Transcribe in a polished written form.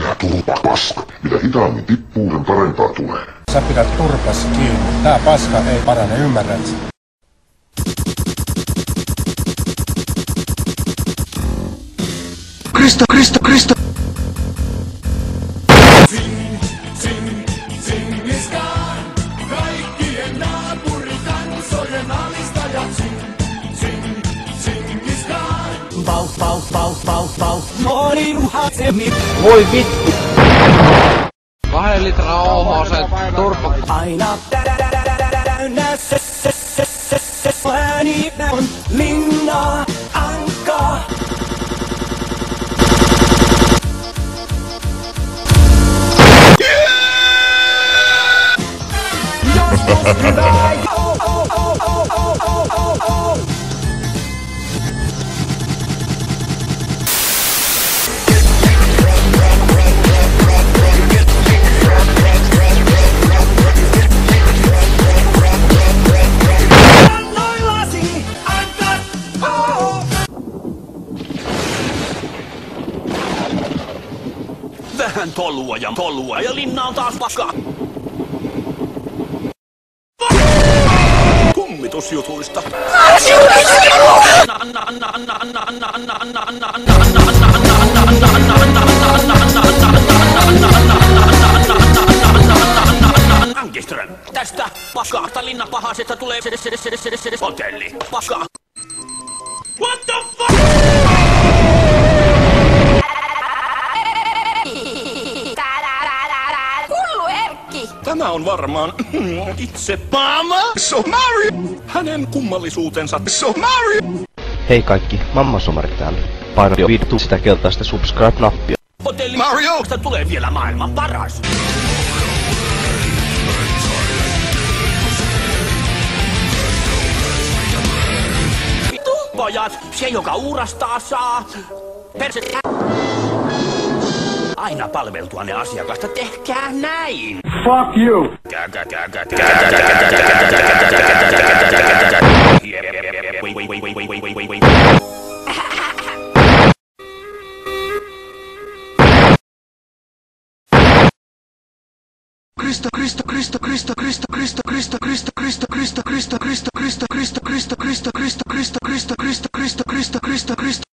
Älkää tulpa paska. Mitä hitaammin tippuu, sen parempaa tulee. Sä pidät turpas kiinni. Tää paska ei parane, ymmärrät? Kristo! Singiskaan kaikkien naapurikansojen alistajat. Singiskaan. Moni uhatsemi. Voi vittu! 2 litraa ohoset turpa. Aina täynnä se ääni on linnaa ankaa. Joskus hyvä Vähän tolua ja linna on taas paskaa. Kummitusjutuista. Ankiström. Tästä paskaasta linnapahasesta tulee hotelli. Paskaa. What the fuck? Tämä on varmaan itse Mama Somari. Hänen kummallisuutensa Somari. Hei kaikki, Mamma Somari täällä. Paina jo vittu sitä keltaista subscribe-nappia. Hotelli Mariosta tulee vielä maailman paras. Vittu, pojat, se joka uurastaa saa persettä. Aina palveltuanne asiakasta, tehkää näin! Fuck you! Kristo.